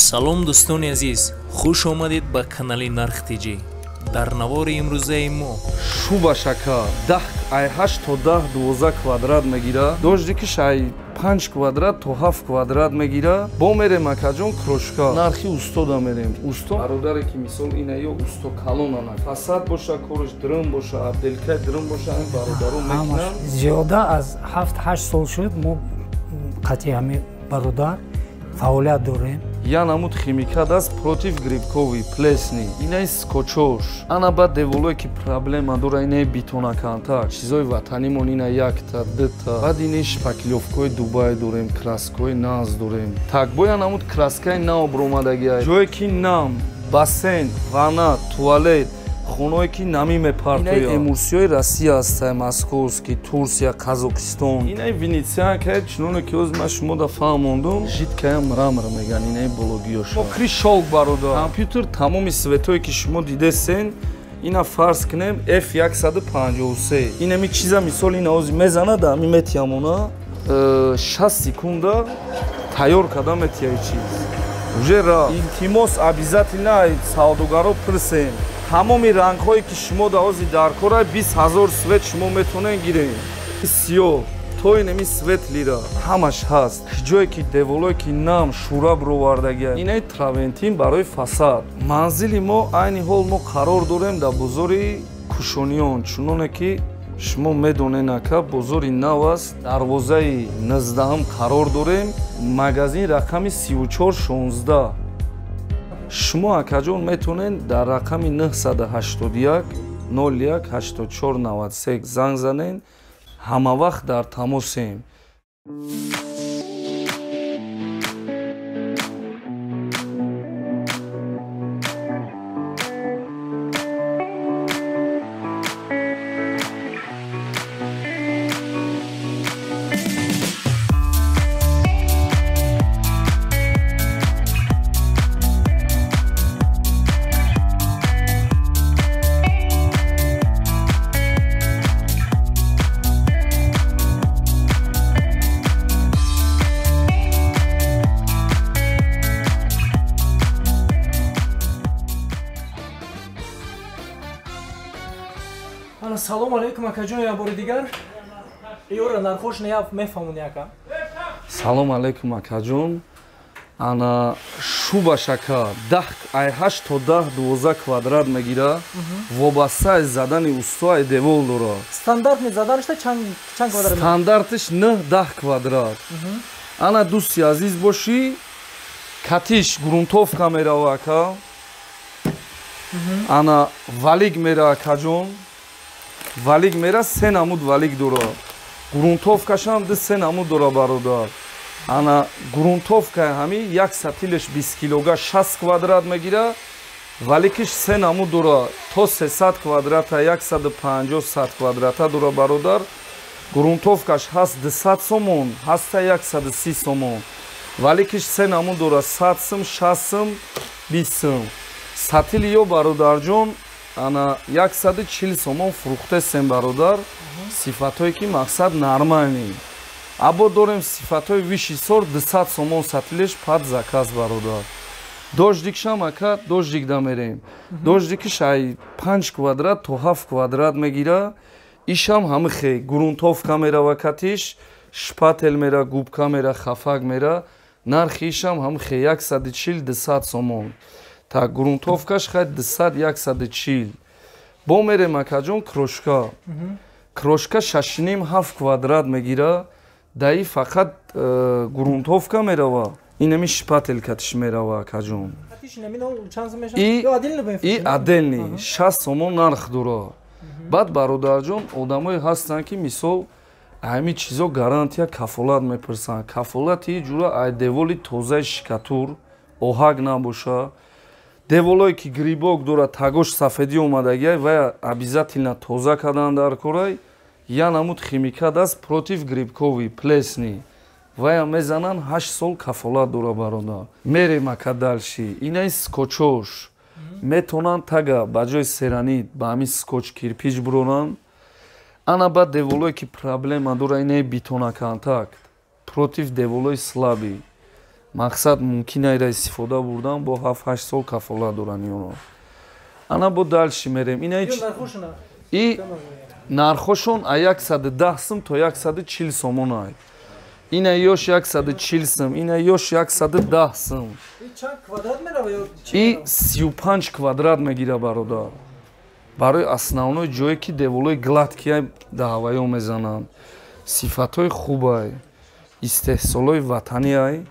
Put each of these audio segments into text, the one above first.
салом дӯстони азиз, хуш омадед ба канали Нарх Тиҷи. дар навори имрӯзаи мо шуба шакар 8 то 10-12 квадрат мегира, дошти ки шай 5 квадрат то 7 квадрат мегира. Бо мерем акаҷон крошка нархи устода мерем. Усто бародаре ки мисол ина ё усто калон ана фасад боша, корш дрым боша, абделкай дрым боша, ин бародару мекунам. Зиёда аз 7-8 сол шуд мо қатъи ҳами бародар фаъолият дорем. Я намуд химикат аст против грибкови плесни. Инаи скочош. Ана ба деволое ки проблема дора инаи битонакантак. Чизои ватанимон ина якта, дта. Баъд инаи шпаклёвкаи Дубай дорем, краскаи наз дорем. Так бо я намуд краскаи нав бромадагиай. Ҷое ки нам, бассейн, ванна, туалет, хоное ки нами мепартояд. Инаи эмурсиёи Россия астай, московский, Турсия, Казокистон. Инаи Венеция кай чуноне ки оз ма шумо да фаҳмондум. Жидкаям мрамор меган инаи бологиёш. Мо кришолк бародар. Компютер тамоми светое ки шумо дидесен, ина фарз кунем F153. Инами чиза мисол ина ози мезанад ами метиамона 60 секунда тайёр када метияи чиз. Уже ра. Илтимос обязательно савдогаро пурсем. Тамоми рангҳое ки шумо да ози дар кора 20,000 свет шумо метонен гирем. Сиё то инами свет лира ҳамаш ҳаст. Ҷое ки деволое ки нам шура бировардагия. Инаи травентин барои фасад. Манзили мо айни ҳол мо қарор дорем дар бозори Кушониён. Чуноне ки шумо медонен ака бозори нав аст. Дарвозаи 19 қарор дорем. Магазин рақами 3416. шумо акаҷон метонен дар рақами 981 01 84 93 занг занен. ҳамавақт дар тамосем. Салом алейкум акаҷон, я бори дигар ёра нархош неяв мефаҳмон яка. Салом алейкум акаҷон. Ана шуба шакар 8 то 10-12 квадрат мегира. Вобаста аз задани усто ай девол дора. Стандартни заданишта чанд квадрат? Стандартиш 9-10 квадрат. Ана дӯсти азиз бошӣ, катиш грунтовка мерава ака. Ана валик мера акаҷон. Валик мера 3 намуд валик дора. Грунтовкашам 2 намуд дора бародар. Ана грунтовка ҳами як сатилеш 20 килога 60 квадрат мегира. Валикиш 3 намуд дора то 300 квадрата 150 квадрата дора бародар. Грунтовкаш ҳаст 200 сомон, ҳаста 130 сомон. Валикиш 3 намуд дора 100 сум, 60 сум, 20 сум. Сатили ё бародарҷон ана 140 сомон фурухтесем бародар. Сифатое ки мақсад нормальни. Або дорем сифатои виши сор 200 сомон сатилеш пад заказ бародар. Дождикшам ака дождик да мерем. Дождикиш ай 5 квадрат то 7 квадрат мегира. Ишам ҳамихе грунтовка мерава катиш, шпател мера, губка мера, хафак мера. Нархи ишам ҳамихе 140-200 сомон. Так грунтовкаш хай 200-140. Бо мерем акаҷон крошка. Крошка 6,5-7 квадрат мегира. Даи фақат грунтовка мерава. Инами шпател катиш мерава акаҷон. И аделни 60 сомон нарх дора. Баъд бародарҷон одамое ҳастанд ки мисол ҳами чизо гарантия кафолат мепурсанд. Кафолати ҷура ай деволи тозаи шикатур, оҳак набоша. Деволое ки грибок дора тагош сафедӣ омадагиай ва обязательно тоза кардан дар корай. Я намуд химикат аст против грибкови плесни. Вая мезанан 8 сол кафолат дора бародар. Мерем ака далши. Инаи скочош. Метонанд тага ба ҷои серанид ба ҳами скоч кирпич буронанд. Ана ба деволое ки проблема дора инаи битонакантак против деволои слаби. мақсад мумкинаира истифода бурдан бо 7-8 сол кафолат дорани оно. Ана бо дальше мерем. Ина и нархошон а 110 сом то 140 сомон ай. Ина ёш 140 сом, ина ёш 110 сом. Чанд квадрат мерава ё И 35 квадрат мегира бародар. Барои основной ҷое ки деволои гладкия даҳваё мезананд. Сифатҳои хубай, истеҳсолои ватаниай,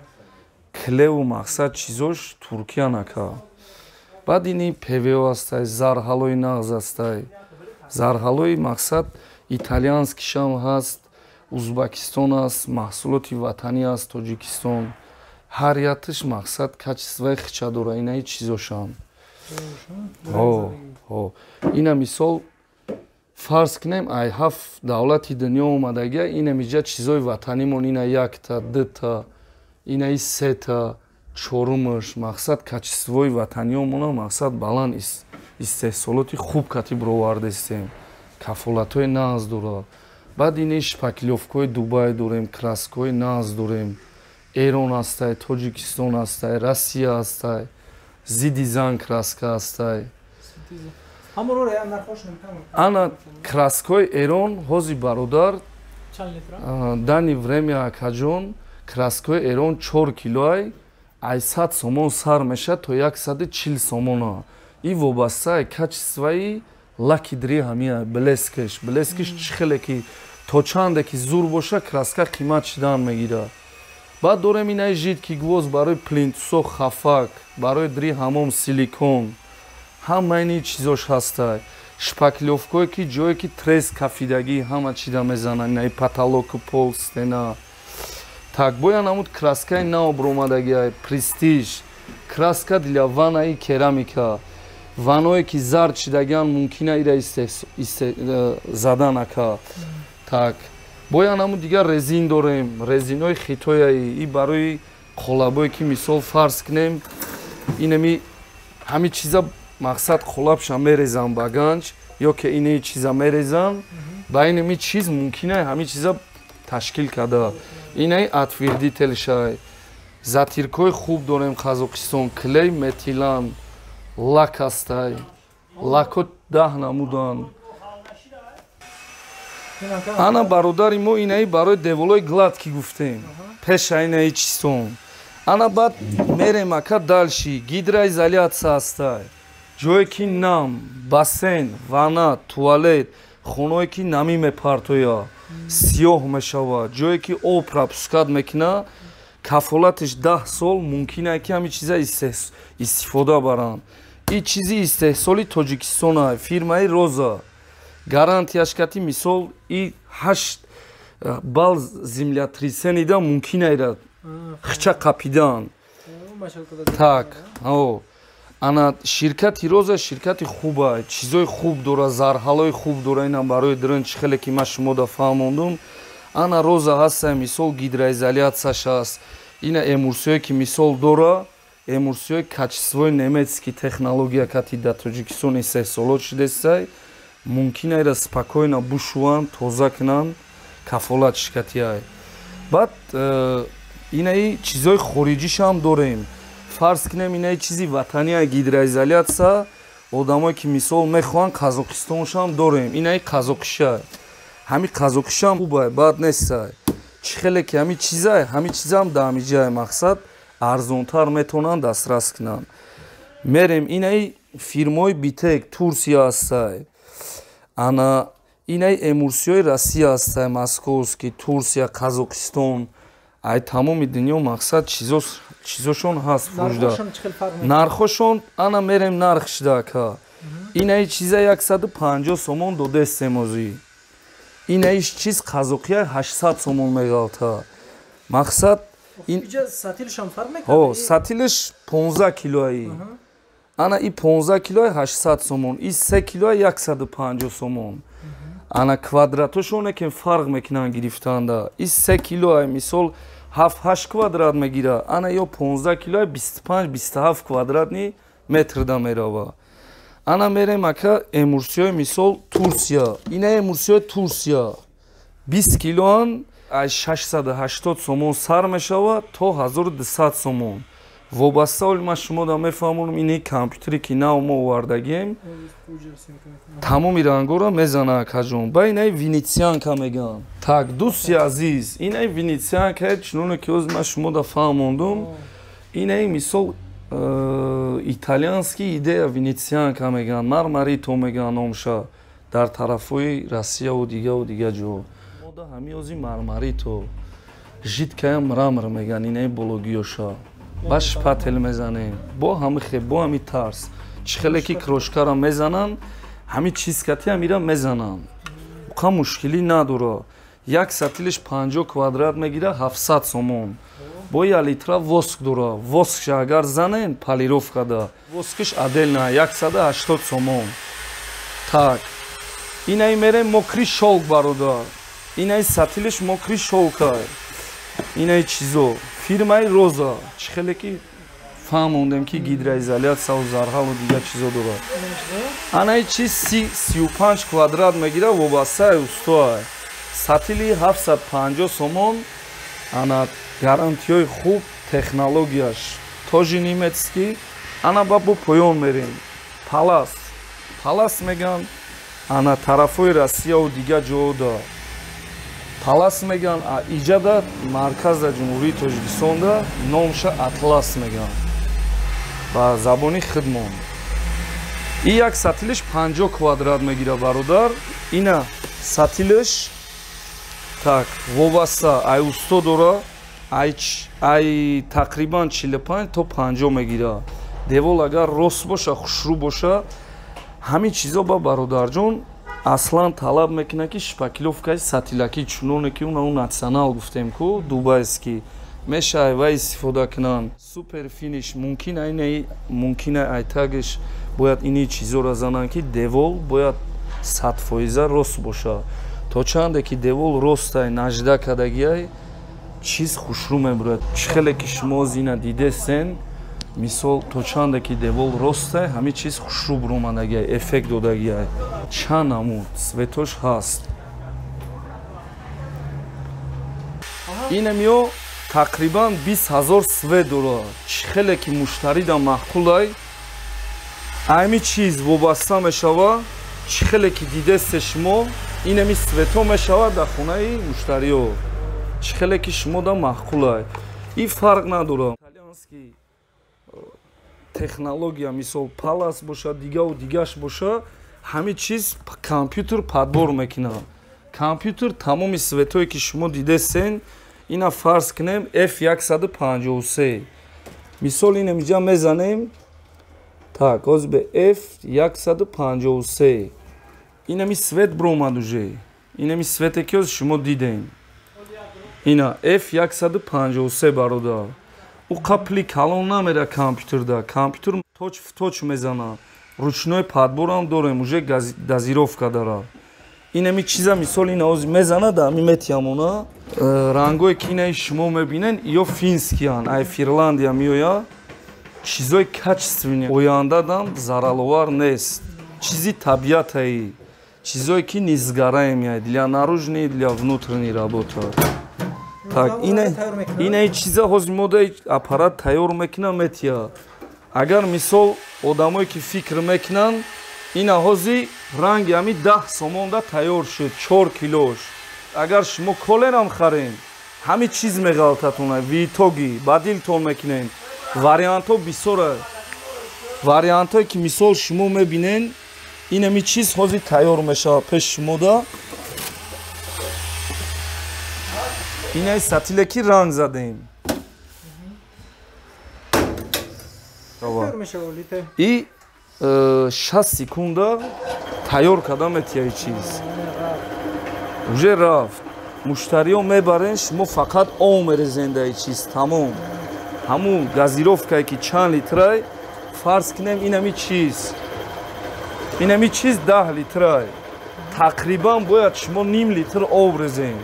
клеву мақсад чизош Туркия нака. Баъд ини ПВО астай, зарҳалои нағз астай. Зарҳалои мақсад италиянскишам ҳаст, Узбекистон аст, маҳсулоти ватанӣ аст, Тоҷикистон. Ҳарятиш мақсад качествои хича дора, инаи чизошанд. Ина мисол фарз кунем ай 7 давлати дунё омадага ина миҷа чизои ватанимон ина 1-та, 2-та, ина 3-та, 4-мш мақсад качествои ватаниомона мақсад баланд истеҳсолоти хуб катиб ровардестем. Кафолатҳои нағз дора. Баъд ини шпаклёвкаҳои Дубай дорем, краскаҳои нағз дорем. Эрон астай, Тоҷикистон астай, Россия астай, Зидизан краска астай. Ана краскаҳои Эрон ҳози бародар дани время акаҷон краскаҳои Эрон 4 килоай 800 сомон сар мешад то 140 сомона. И вобастаи качествои лаки дри ҳамия блескиш чихеле ки то чанде ки зур боша краска қимат шидан мегира. Баъд дорем инаи жидки гвоз барои плинтусо хафак, барои дри ҳамом силикон. Ҳама ини чизош ҳастай. Шпаклёвкое ки ҷое ки трес кафидагӣ ҳама чида мезананд, инаи потолоку пол стена. Так боя намуд краскаи наобромадагиай, престиж, краска для ванаи керамика. Ваное ки зард шидагиан мумкина ира задан ака. Так боя намуд дигар резин дорем, резинои хитояи, и барои қолабое ки мисол фарз кунем, инами ҳами чиза мақсад қолабша мерезан ба ганҷ ё ки ини чиза мерезан ба инами чиз мумкина ҳами чиза ташкил када. Инаи отвердителшай. Затиркои хуб дорем Қазоқистон, клей метилан, лак астай. Лако 10 намудан. Ана бародари мо инаи барои деволои гладки гуфтем. Пеша инаи чистон. Ана баъд мерем ака дальши гидроизоляция астай. ҷое ки нам, бассейн, ванна, туалет, хоное ки намӣ мепартояд, сиёҳ мешавад, ҷое ки об пропускат мекунад, кафолатиш 10 сол мумкина ки ҳами чиза истифода баранд. И чизи истеҳсоли Тоҷикистона, фирмаи Роза. Гарантияш кати мисол и 8 бал землетрясенида мумкина ира хича қапидан. Так, ана ширкати Роза ширкати хуба, чизои хуб дора, зарҳалои хуб дора, ина барои дурин чихеле ки ма шумода фаҳмондум. Ана Роза ҳаста мисол гидроизоляцияш аст. Ина эмурсиёе ки мисол дора, эмурсиёи качествои немецки технология кати да Тоҷикистон истеҳсолот шудестай, мумкина ира спокойно бушуванд, тоза кунанд, кафолат шикатиай. Баъд инаи чизои хориҷишам дорем. Фарз кунем инаи чизи ватанияи гидроизоляция, одамое ки мисол мехоҳанд Қазоқистоншам дорем. Инаи қазоқишай. ҳами қазоқишам хубай, бад нестай. Чихеле ки ҳами чизай, ҳами чизам дамиҷай, мақсад арзонтар метавонанд дастрас кунанд. Мерем инаи фирмои Битек Турсия астай. Ана инаи эмурсиёи Россия астай, московский, Турсия, Қазоқистон. Ай тамоми дунё мақсад чизошон ҳаст фурӯшда. Нархошон ана мерем нарх шидака. Инаи чиза 150 сомон додестем озӣ. Инаиш чиз қазоқия 800 сомон мегалта. Мақсад сатилшам фарқ мекунад. Сатилш 15 килои. Ана и 15 килои 800 сомон, и 3 килои 150 сомон. Ана квадратошоне ки фарқ мекунанд гирифтанда. И 3 килои мисол 7-8 квадрат мегира. Ана ё 15 килои 25-27 квадратни метр да мерава. Ана мерем ака эмурсиёи мисол Турсия. Ина эмурсиёи Турсия 20 килоан ай 680 сомон сар мешавад то 1200 сомон. Вобаста оли ман шумода мефаҳмонам ини компютери ки нав мо овардагем тамоми рангора мезанад кажон. Ба инаи венецианка меган. Так, дӯсти азиз, инаи венецианка чуноне ки ҳозир ман шумода фаҳмондум, инаи мисол италиянский идея венецианка меган, мармарито меган номша дар тарафҳои Россияву дига ҷо. Мода ҳами ҳози мармарито, жидкаям мрамр меган инаи бологиёша. Ба шпател мезанем, бо ҳами хеб, бо ҳами тарс. Чихеле ки крошкара мезанан, ҳами чизкати ҳамира мезанан. Уқа мушкилӣ надора. Як сатилиш 50 квадрат мегира 700 сомон. Бо 1 литра воск дора. Воскша агар занен полировкада, воскиш отдельно 180 сомон. Так. Инаи мерем мокри шолк бародар. Инаи сатилиш мокри шолка. Инаи чизо фирмаи Роза. Чихеле ки фаҳмондем ки гидроизолясия зарҳалу дига чизо дорад. Анаи чиз 35 квадрат мегира вобастаи устоа. Сатили 750 сомон. Ана гарантияи хуб, технологияш тожи немецкий. Ана ба бо поён мерем. Палас. Палас меган. Ана тарафҳои Россияву дига ҷода. Палас меган, иҷада марказа ҷумҳурии Тоҷикистонда номша Атлас меган. Ба забони хидмон. И як сатилиш 50 квадрат мегира бародар. Ина сатилиш так вобаста ай усто дора, ай тақрибан 45 то 50 мегира. Девол агар рост боша, хушрӯ боша, ҳамин чизо ба бародарҷон аслан талаб мекунад ки шпаклёвкаи сатилакӣ чуноне ки уна натсионал гуфтем ку дубайский мешавад ва истифода кунанд. Супер финиш мумкина айтагиш бояд ини чизоро зананд ки девол бояд 100% рост боша. То чанде ки девол ростай нажда кадагиай чиз хушрӯ мебурад. Чихеле ки шумо зина дидесен мисол то чанде ки девол ростай ҳамин чиз хушрӯ буромадагиай, эффект додагиай. Чанд намуд светош ҳаст. Инамё тақрибан 20 000 свет дорад. Чихеле ки муштарида маҳқулай ҳамин чиз вобаста мешава. Чихеле ки дидесте шумо инами свето мешава дар хонаи муштариё. Чихеле ки шумо да маҳқулай. И фарқ надорад. Италиянский технология мисол палас боша, дигаву дигаш боша, ҳамин чиз компютер падбор мекунад. Компютер тамоми светое ки шумо дидесен, ина фарз кунем F153. Мисол инам иҷа мезанем. Так, ҳозир бе F153. Инами свет буромад уже. Инами свете ки ҳозир шумо дидем. Ина F153 бародар. Уқапли калон намера компютерда. Компютер точ в точ мезана. Ручной падборам дорем, уже дозировка дара. Инами чиза мисол ина ҳозир мезана да миметиамона. Рангое ки инаи шумо мебинен, ё финскиян, ай Финляндия меоя. Чизои качественни ояндадам зараловар нест. Чизи табиатаи. Чизое ки низгараем яй для наружной, для внутренней работы. Так, инаи чиза ҳозир мода аппарат тайёр мекунам метия. Агар мисол одамое ки фикр мекунанд, ина ҳозир ранги ҳами 10 сомонда тайёр шуд, 4 килош. Агар шумо колерам харем, ҳами чиз меғалтатонад, витоги бадилтон мекунем. Вариантҳо бисёра. Вариантҳое ки мисол шумо мебинен, инами чиз ҳозир тайёр мешавад пеш шумода. Инаи сатиле ки ранг задем. И 6 секунда тайёр кардам этияи чиз. Уже рафт. Муштариё мебарен, шумо фақат об мерезен даи чиз, тамом. Ҳамун газировкае ки чанд литрай, фарз кунем инами чиз. Инами чиз 10 литрай. Тақрибан бояд шумо ним литр об резен.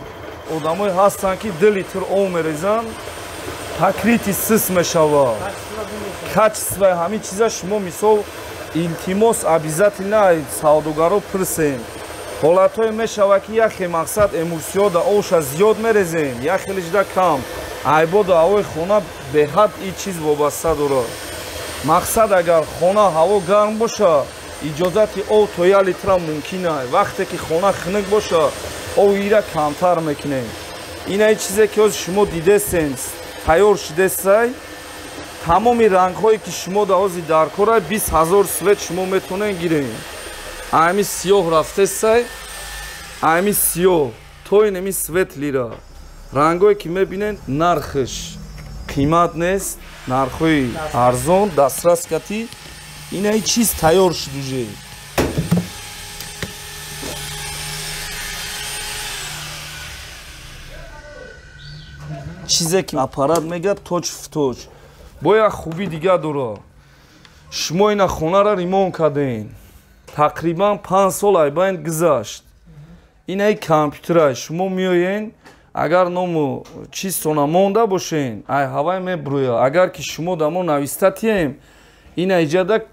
Одамои ҳастанд ки 2 литр об мерезанд, покрити сис мешавад. Качество ҳамин чиза шумо мисол илтимос обязательно савдогаро пурсем. ҳолатҳое мешавад ки яхе мақсад эмурсиёда оша зиёд мерезем яхелиҷда кам айбода ҳавои хона беҳад и чиз вобаста дорад мақсад агар хона ҳаво гарм боша иҷозати об то 1 литра мумкин аст вақте ки хона хунук боша обира камтар мекунем инаи чизе ки ҳозир шумо дидестен тайёр шудестай тамоми рангҳое ки шумо ҳозир дар кора 20 000 свет шумо метавонед гирем ами сиёҳ рафтестай ами сиёҳ то инами светлира рангҳое ки мебинед нархш қимат нест нархҳои арзон дастрас кати инаи чиз тайёр шуд уже чизе ки аппарат мегӯяд точ в точ бо як хуби дига дорад шумо ина хонара ремонт кардем тақрибан 5 сол айбайн гузашт инаи компютера шумо меоен агар ному чиз тона монда бошен ай ҳавай мебурӯя агар ки шумо дамо навистатием ина иҷада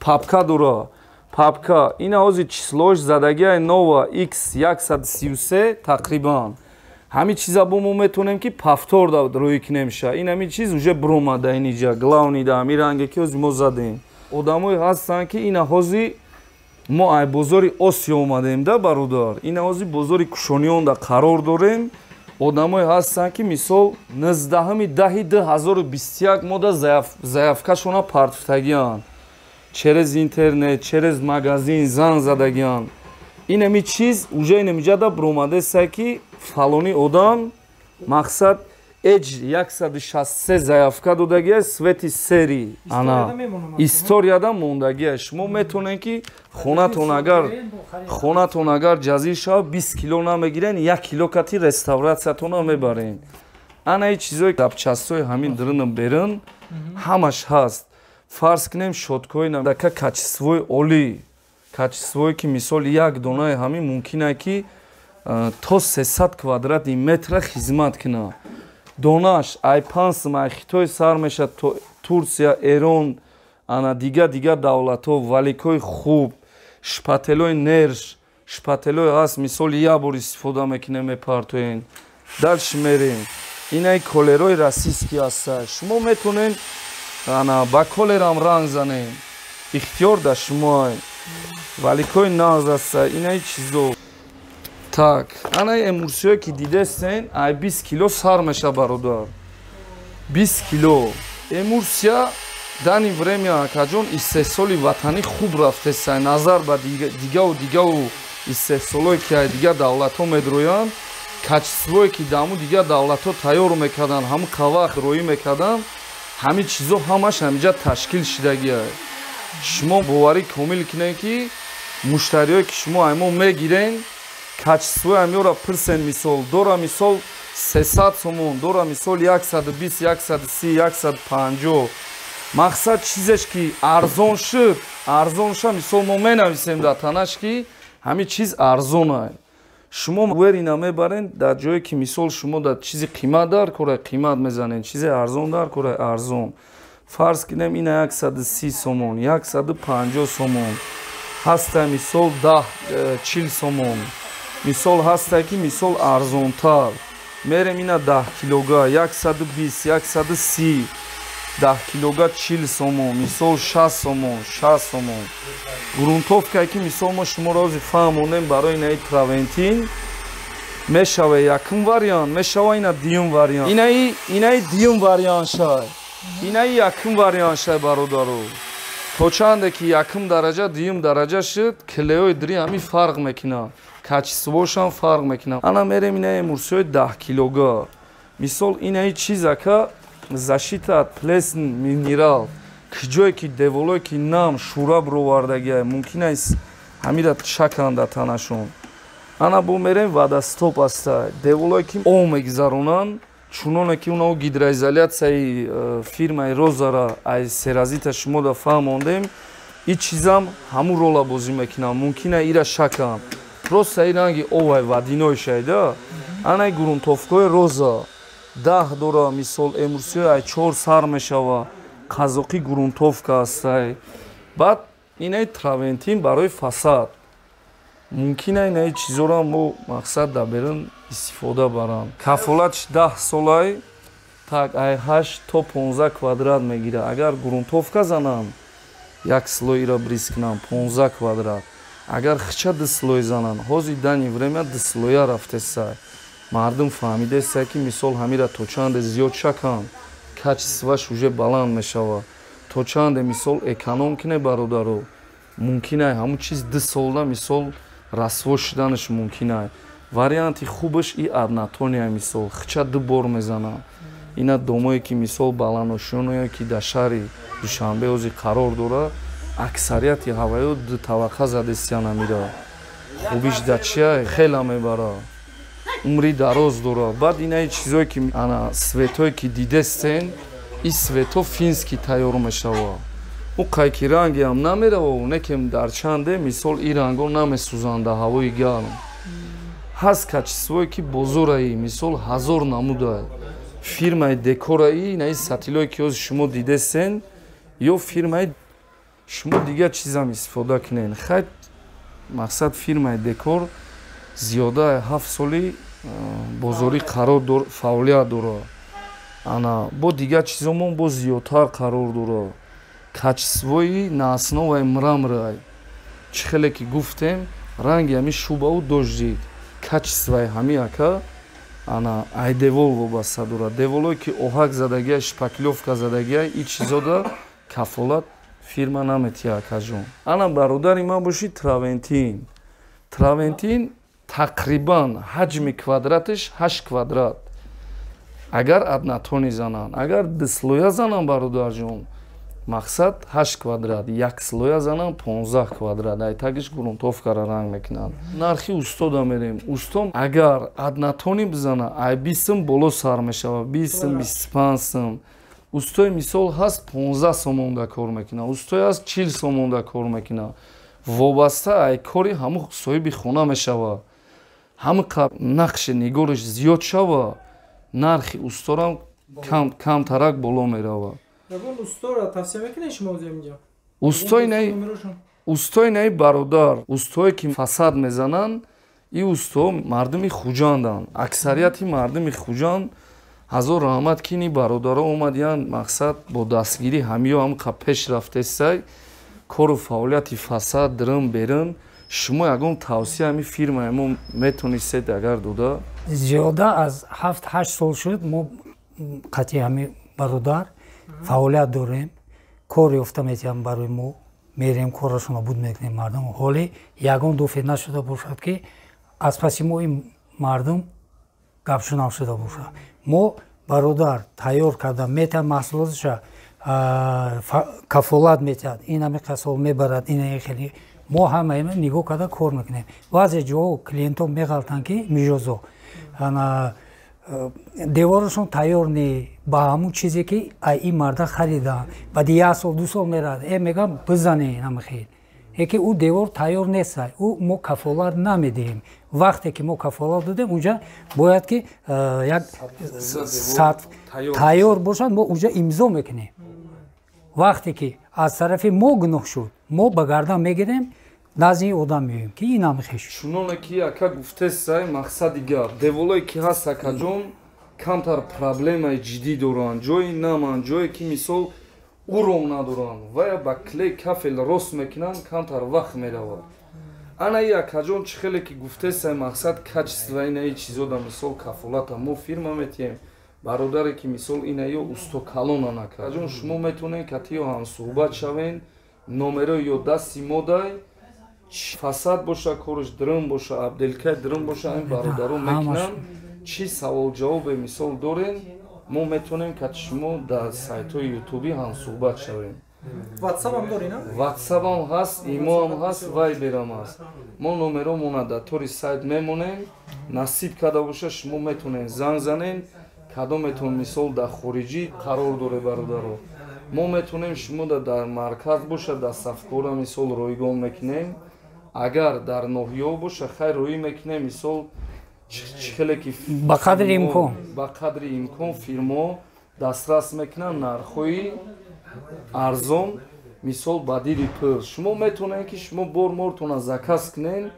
папка дора папка ина ҳозир числош задагиаи нова x133 тақрибан ҳамин чиза бо мо метавонем ки пафтор рӯй кунем ша ин ҳамин чиз уже буромада ин иҷа главнида ҳамин ранге ки ҳозир мо задем одамое ҳастанд ки ина ҳозир мо ай бозори осиё омадем да бародар ина ҳозир бозори кушонионда қарор дорем одамое ҳастанд ки мисол 19/10/2021 мода заявкашона партофтагианд через интернет через магазин занг задагианд ин ҳамин чиз уже инамиҷада буромадеста ки фалони одам мақсад H163 заявка додагия свети сери ана историяда мондагия шумо метавонед ки хонатон агар ҷазир шавад 20 кило намегирен 1 кило кати реставратсиятона мебарен ана и чизои запчастҳои ҳамин дрын берн ҳамаш ҳаст фарз кунем шоткои надака качествои олӣ качествое ки мисол як донаи ҳамин мумкин аст ки то 300 квадрати метра хизмат кунад донаш ай пансм ай хитой сар мешад то турсия эрон ана дига давлатҳо валикои хуб шпателои нерш шпателои ҳаст мисоли як бор истифода мекунем мепартоен дальше мерем инаи колерои расистки ҳаста шумо метавонед ана ба колерам ранг занем ихтиёр да шумоай валикои нағз ҳаста инаи чизо так анаи эмурсиҳое ки дидестен ай 20 кило сар меша бародар 20 кило эмурсия дани время акаҷон истеҳсоли ватанӣ хуб рафтестай назар ба дигаву истеҳсолое ки ай дига давлатҳо медроянд качествое ки даму дига давлатҳо тайёр мекарданд ҳамун қавақ роӣ мекарданд ҳамин чизо ҳамаш ҳамиҷа ташкил шудагия шумо боварӣ комил кунед ки муштариҳое ки шумо аймо мегирен качествои ҳамиёра пирсен мисол дора мисол 300 сомон дора мисол 120 130 150 мақсад чизеш ки арзон ша мисол мо менависем дар танаш ки ҳамин чиз арзон аст шумо верина мебарен дар ҷое ки мисол шумо дар чизи қимат дар кора қимат мезанен чизи арзон дар кора арзон фарз кунем ина 130 сомон 150 сомон ҳаста мисол 40 сомон мисол ҳаста ки мисол арзонтар мерем ина 10 килога 120 130 10 килога 40 сомон мисол 60 сомон грунтовка ки мисол мо шуморо ҳозир фаҳмонем барои инаи травентин мешава якум вариант мешава ина дуюм вариант инаи дуюм вариант шай инаи якум вариант шай бародаро то чанде ки якум дараҷа дуюм дараҷа шуд клеои дри ҳами фарқ мекунад качествошам фарқ мекунад ана мерем инаи эмурсиҳои 10 килога мисол инаи чизака защита от плесн минерал киҷое ки деволое ки нам шура буровардагия мумкин аст ҳамира шаканда танашон ана бо мерем водостоп аста деволое ки об мегузаронанд чуноне ки унао гидроизолясияи фирмаи розара ай серазита шумо да фаҳмондем и чизам ҳамун рола бозӣ мекунам мумкин аст ира шакам просто и ранги овай вадиной шайда анай грунтовкои роза 10 дора мисол эмурсиҳои ай 4 сар мешава қазоқи грунтовка астай баъд инаи травентин барои фасад мумкин ай наи чизора мо мақсад даберин истифода барам. Кафолатш 10 солай так ай 8 то 15 квадрат мегира. Агар грунтовка занам, як слоира брискнам 15 квадрат. Агар хича 2 слой занам, ҳози дани время 2 слоя рафтесай. Мардум фаҳмидесай ки мисол ҳамира то чанде зиёд шакам, качестваш уже баланд мешава. То чанде мисол эконом кине бародаро. Мумкин ай ҳамун чиз 2 солда мисол расво шиданаш мумкин ай. Варианти хубаш и однотония мисол хича 2 бор мезанам. Ина домое ки мисол баланошоное ки дар шаҳри Душанбе ҳозир қарор дора, аксарияти ҳаваё 2 таваққа задестия намира. Хубиш дар чия хела мебара. Умри дароз дора. Баъд инаи чизое ки ана светое ки дидестен, и свето фински тайёр мешава. У қайки ранги ҳам намерава, некем дар чанде мисол и ранго намесӯзанда ҳавои гарм. Ҳаст качествое ки бозораи мисол 1000 намудай. Фирмаи декораи инаи сатилое ки ҳозир шумо дидестен, ё фирмаи шумо дигар чизам истифода кинен. Хай мақсад фирмаи декор зиёда 7 соли бозорӣ қарор дор фаъолият дора. Ана бо дигар чизомон бо зиёдтар қарор дора. Качествои наасноваи мрамрай. Чӣ хеле ки гуфтем, ранги ҳами шубаву дошт. Качествои ҳами ака ана ай девол вобаста дора. Деволое ки оҳак задагия, шпаклёвка задагия, и чизода кафолат фирма наметия акаҷон. Ана бародари ман боши Травентин. Травентин тақрибан ҳаҷми квадраташ 8 квадрат. Агар однотони занан, агар 2 слоя занан бародарҷон, мақсад 8 квадрат, 1 слоя занан 15 квадрат. Ай тагиш грунтовкара ранг мекунанд. Нархи устода мерем. Устом агар однотони бизана, ай 20 боло сар мешава, 20 25 сом. Устои мисол ҳаст 15 сомонда кор мекуна, устои ҳаст 40 сомонда кор мекуна. Вобаста ай кори ҳамун соҳиби хона мешава. Ҳамун нақши нигориш зиёд шава, нархи усторам камтарак боло мерава. Устои наи бародар, устое ки фасад мезананд, и усто мардуми хуҷанданд. Аксарияти мардуми хуҷанд ҳазор раҳмат ки ини бародаро омадиянд, мақсад бо дастгирӣ ҳамиё ҳамқа пеш рафтесай, кору фаъолияти фасад дрын берин. Шумо ягон тавсия ҳами фирмаи мо метонистед агар дода? Зиёда аз 7-8 сол шуд мо қатъи ҳами бародар фаъолият дорем, кор ёфта метиҳам барои мо, мерем корашон набуд мекунем мардум. Ҳоле ягон дофе нашуда бошад ки аз паси мо ин мардум гапшунам шуда бошад. Мо бародар тайёр карда метиҳам маҳсулоташа кафолат метиҳад, ин ҳами қасол мебарад, ин хеле мо ҳамаи нигоҳ карда кор мекунем. Баъзе ҷоҳо клиентҳо меғалтанд ки миҷозо деворашон тайёр не ба ҳамун чизе ки ин марда харидаанд, баъди 1 сол 2 сол мерад мегам бизане намихел ки ӯ девор тайёр нестай, ӯ мо кафолат намедиҳем. Вақте ки мо кафолат додем, унҷа бояд ки як сатв тайёр бошад, мо унҷа имзо мекунем. Вақте ки аз тарафи мо гуноҳ шуд, мо ба гардан мегирем, назди одам меоем ки ин ҳам хеш. Чуноне ки ака гуфтесай мақсади гап. Деволое ки ҳаст акаҷон камтар проблемаи ҷиддӣ доранд. Ҷои наманд, ҷое ки мисол уром надоранд. Вая ба клей кафел рост мекунанд, камтар вақт меравад. Ана и акаҷон чӣ хеле ки гуфтесай мақсад качества инаи чизода мисол кафолата мо фирма метиҳем. Бародаре ки мисол инаё устокалонан акаҷон шумо метонед катиё ҳамсуҳбат шавен, номеро ё дасти мо дай, фасад боша, кориш дрын боша, абделкай дрын боша, ин бародаро мекунанд. Чӣ савол-ҷавобе мисол дорен, мо метонем ки шумо дар сайтҳои ютубӣ ҳамсуҳбат шавем. WhatsApp-ам дорӣ, на? WhatsApp-ам ҳаст, имо-ам ҳаст, Viber-ам ҳаст. Мо номеромона дар тори сайт мемонем. Насиб карда боша шумо метонем занг занен, кадометон мисол дар хориҷӣ қарор доре бародаро. Мо метонем шумо дар марказ боша, дар сафкора мисол ройгон мекунем. Агар дар ноҳиё боша, хай роӣ мекунем мисол чӣ хеле ки ба қадри имкон, ба қадри имкон фирмо дастрас мекунанд нархҳои арзон, мисол ба дири пӯл. Шумо метонед ки шумо бор мортона заказ кунен,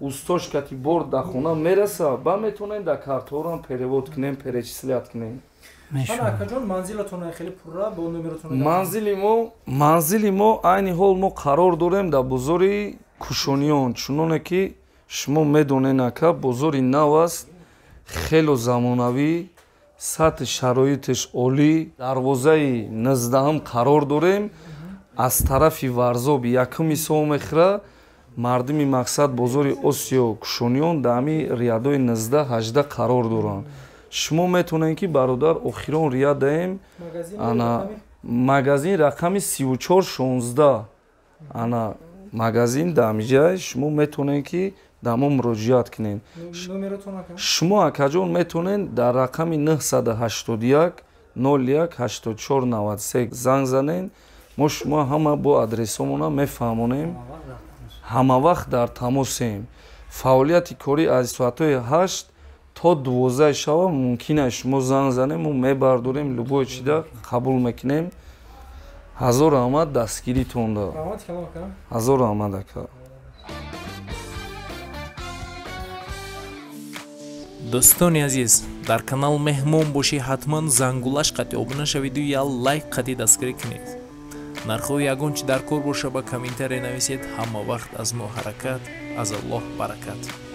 устошкати бор да хона мераса ба метонен да картҳорам перевод кунем перечислят кунем. Ана акаҷон манзилатон хеле пурра бо номеротон манзили мо айни ҳол мо қарор дорем дар бозори кушониён чуноне ки шумо медонен ака бозори нав аст хело замонавӣ сатҳи шароитиш олӣ дарвозаи 19 қарор дорем аз тарафи варзоби якуми сомехра мардуми мақсад бозори осиё кушониён дар ҳами риядои 19-18 қарор доранд. шумо метонем ки бародар охирон рият даем магазин рақами 3416 ана магазин дар ҳамиҷай шумо метонем ки дар мо муроҷиат кунем. шумо акаҷон метонен дар рақами 981 01 84 93 занг занен мо шумо ҳама бо адресомона мефаҳмонем ҳама вақт дар тамосем. фаъолияти корӣ аз соатҳои 8 то 12 шава мумкин аст шумо занг занем мо мебардорем любое чида қабул мекунем. ҳазор раҳмат дастгиритонда. ҳазор раҳмат ака. дӯстони азиз дар канал меҳмон бошӣ ҳатман зангулаш қати обуна шавиду я лайк қати дастгирӣ кунед. нархҳои ягон чи дар кор боша ба комментария нависед. ҳама вақт аз мо ҳаракат аз Аллоҳ баракат.